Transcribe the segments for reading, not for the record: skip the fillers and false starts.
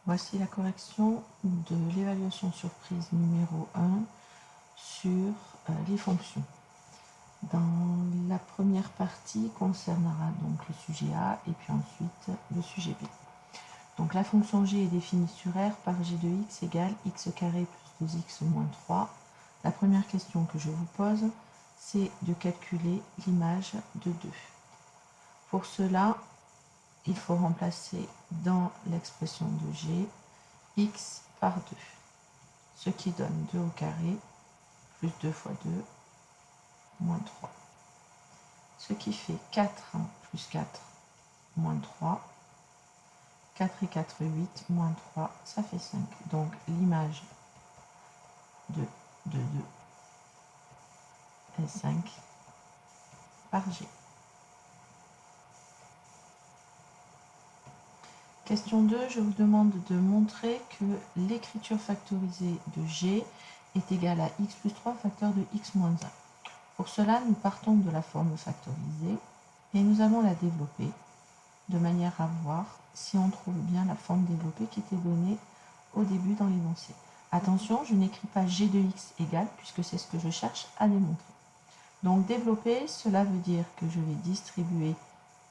Voici la correction de l'évaluation surprise numéro 1 sur les fonctions. Dans la première partie concernera donc le sujet A et puis ensuite le sujet B. Donc la fonction g est définie sur R par g de x égale x carré plus 2x moins 3. La première question que je vous pose, c'est de calculer l'image de 2. Pour cela, il faut remplacer dans l'expression de g x par 2, ce qui donne 2 au carré plus 2 fois 2 moins 3, ce qui fait 4 plus 4 moins 3, 4 et 4, 8, moins 3, ça fait 5. Donc l'image de 2 est 5 par g. Question 2, je vous demande de montrer que l'écriture factorisée de g est égale à x plus 3 facteur de x moins 1. Pour cela, nous partons de la forme factorisée et nous allons la développer de manière à voir si on trouve bien la forme développée qui était donnée au début dans l'énoncé. Attention, je n'écris pas g de x égale puisque c'est ce que je cherche à démontrer. Donc développer, cela veut dire que je vais distribuer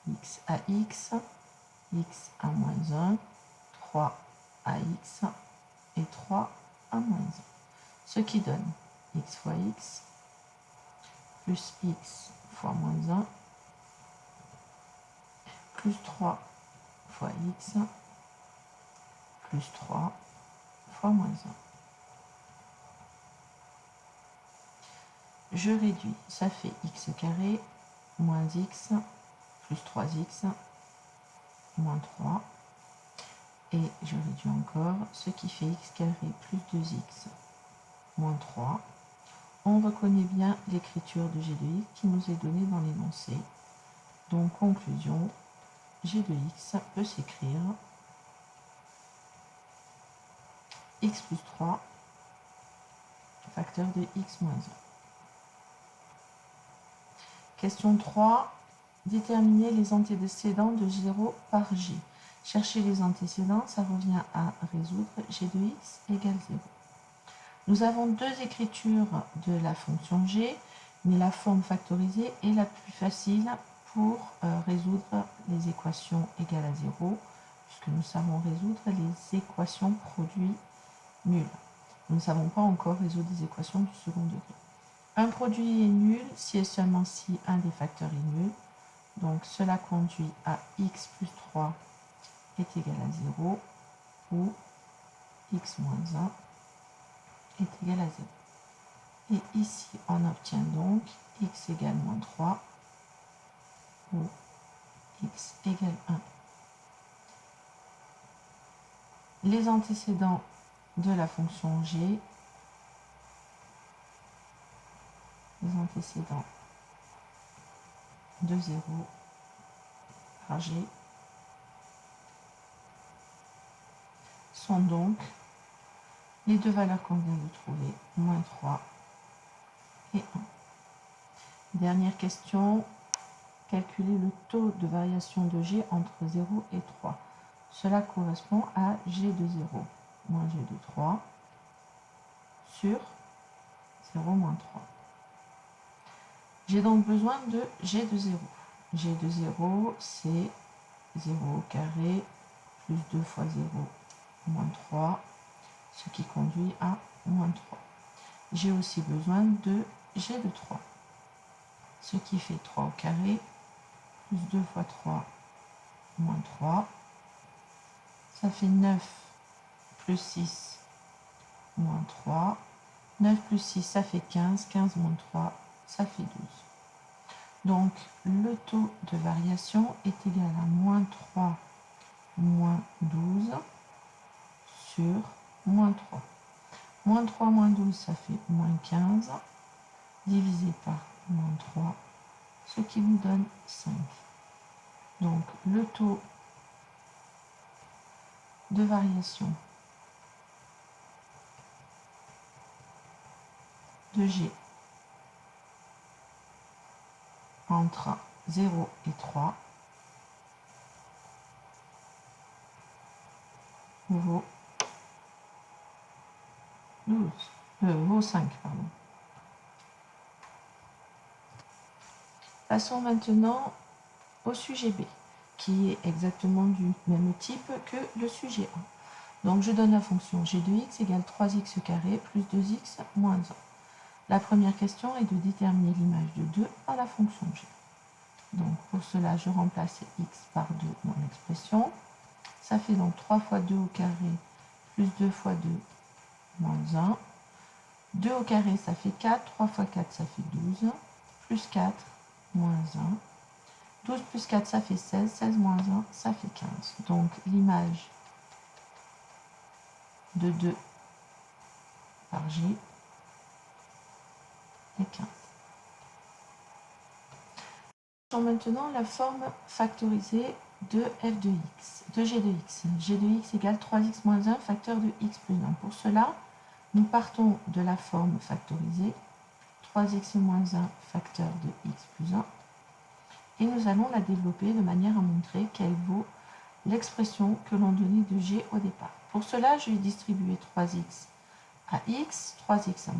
x à x, x à moins 1, 3 à x et 3 à moins 1. Ce qui donne x fois x plus x fois moins 1 plus 3 fois x plus 3 fois moins 1. Je réduis, ça fait x carré moins x plus 3x moins 3. Et je réduis encore, ce qui fait x carré plus 2x moins 3. On reconnaît bien l'écriture de g de x qui nous est donnée dans l'énoncé. Donc conclusion, g de x peut s'écrire x plus 3 facteur de x moins 1. Question 3. Déterminer les antécédents de 0 par g. Chercher les antécédents, ça revient à résoudre g de x égale 0. Nous avons deux écritures de la fonction g, mais la forme factorisée est la plus facile pour résoudre les équations égales à 0, puisque nous savons résoudre les équations produits nuls. Nous ne savons pas encore résoudre des équations du second degré. Un produit est nul si et seulement si un des facteurs est nul. Donc cela conduit à x plus 3 est égal à 0 ou x moins 1 est égal à 0. Et ici, on obtient donc x égale moins 3 ou x égale 1. Les antécédents de la fonction g, les antécédents de 0 par g sont donc les deux valeurs qu'on vient de trouver, moins 3 et 1. Dernière question, calculer le taux de variation de g entre 0 et 3. Cela correspond à g de 0 moins g de 3 sur 0 moins 3. J'ai donc besoin de g de 0. g de 0, c'est 0 au carré plus 2 fois 0 moins 3, ce qui conduit à moins 3. J'ai aussi besoin de g de 3, ce qui fait 3 au carré plus 2 fois 3 moins 3. Ça fait 9 plus 6 moins 3. 9 plus 6, ça fait 15. 15 moins 3, ça fait 12. Donc, le taux de variation est égal à moins 3 moins 12 sur moins 3. Moins 3 moins 12, ça fait moins 15, divisé par moins 3, ce qui nous donne 5. Donc, le taux de variation de G entre 0 et 3 vaut 12, vaut 5, pardon. Passons maintenant au sujet B, qui est exactement du même type que le sujet A. Donc je donne la fonction g de x égale 3x carré plus 2x moins 1. La première question est de déterminer l'image de 2 par la fonction g. Donc pour cela, je remplace x par 2 dans l'expression. Ça fait donc 3 fois 2 au carré plus 2 fois 2 moins 1. 2 au carré, ça fait 4. 3 fois 4, ça fait 12. Plus 4, moins 1. 12 plus 4, ça fait 16. 16 moins 1, ça fait 15. Donc l'image de 2 par g est 15. Maintenant la forme factorisée de f de x, de g de x. G de x égale 3x moins 1 facteur de x plus 1. Pour cela, nous partons de la forme factorisée, 3x moins 1 facteur de x plus 1, et nous allons la développer de manière à montrer quelle vaut l'expression que l'on donnait de g au départ. Pour cela, je vais distribuer 3x à x, 3x à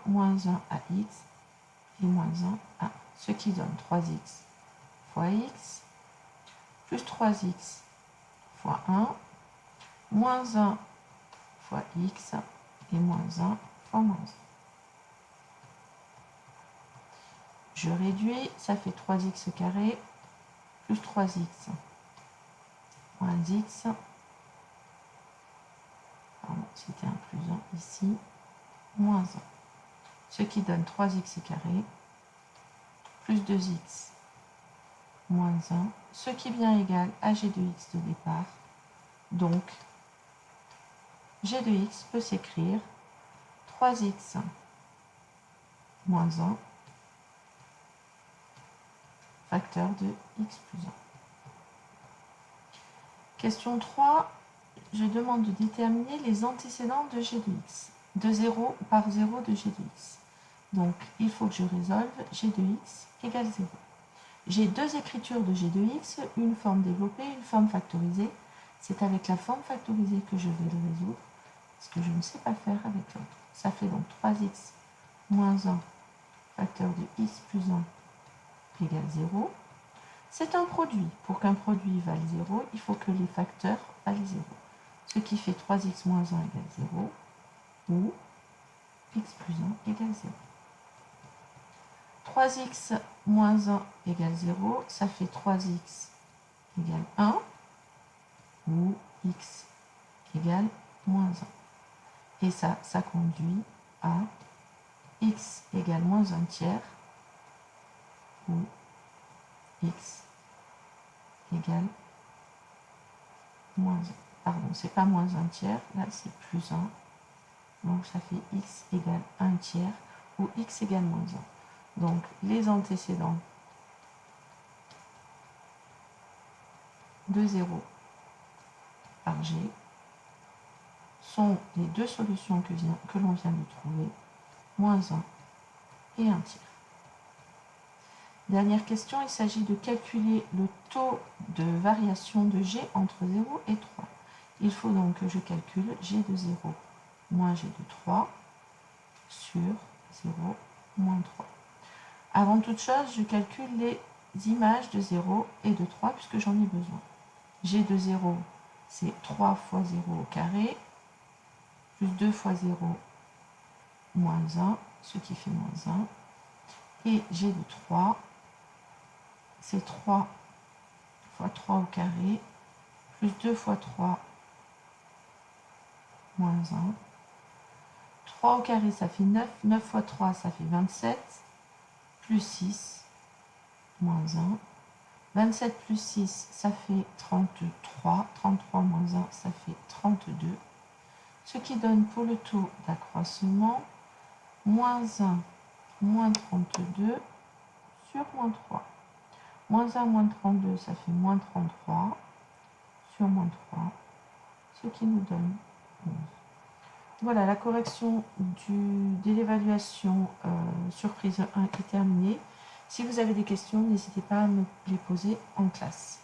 moins 1 à x, et moins 1 à ce qui donne 3x fois x, plus 3x fois 1, moins 1 fois x, et moins 1 fois moins 1. Je réduis, ça fait 3x carré, plus 3x, moins x, pardon, c'était un plus 1 ici, moins 1. Ce qui donne 3x carré, plus 2x, moins 1, ce qui est bien égal à g de x de départ. Donc, g de x peut s'écrire 3x moins 1 facteur de x plus 1. Question 3, je demande de déterminer les antécédents de g de x, de 0 par 0 de g de x. Donc, il faut que je résolve g de x égale 0. J'ai deux écritures de g de x, une forme développée, une forme factorisée. C'est avec la forme factorisée que je vais le résoudre, parce que je ne sais pas faire avec l'autre. Ça fait donc 3x moins 1 facteur de x plus 1 égale 0. C'est un produit. Pour qu'un produit vale 0, il faut que les facteurs valent 0. Ce qui fait 3x moins 1 égale 0, ou x plus 1 égale 0. 3x moins 1 égale 0, ça fait 3x égale 1, ou x égale moins 1. Et ça conduit à x égale moins 1 tiers, ou x égale moins 1. Pardon, c'est pas moins 1 tiers, là c'est plus 1. Donc ça fait x égale 1 tiers, ou x égale moins 1. Donc les antécédents de 0 par g sont les deux solutions que l'on vient de trouver, moins 1 et 1 tiers. Dernière question, il s'agit de calculer le taux de variation de g entre 0 et 3. Il faut donc que je calcule g de 0 moins g de 3 sur 0 moins 3. Avant toute chose, je calcule les images de 0 et de 3 puisque j'en ai besoin. G de 0, c'est 3 fois 0 au carré, plus 2 fois 0 moins 1, ce qui fait moins 1. Et g de 3, c'est 3 fois 3 au carré, plus 2 fois 3 moins 1. 3 au carré, ça fait 9. 9 fois 3, ça fait 27. Plus 6, moins 1. 27 plus 6, ça fait 33. 33 moins 1, ça fait 32. Ce qui donne pour le taux d'accroissement, moins 1, moins 32 sur moins 3. Moins 1, moins 32, ça fait moins 33 sur moins 3, ce qui nous donne 11. Voilà, la correction de l'évaluation surprise 1 est terminée. Si vous avez des questions, n'hésitez pas à me les poser en classe.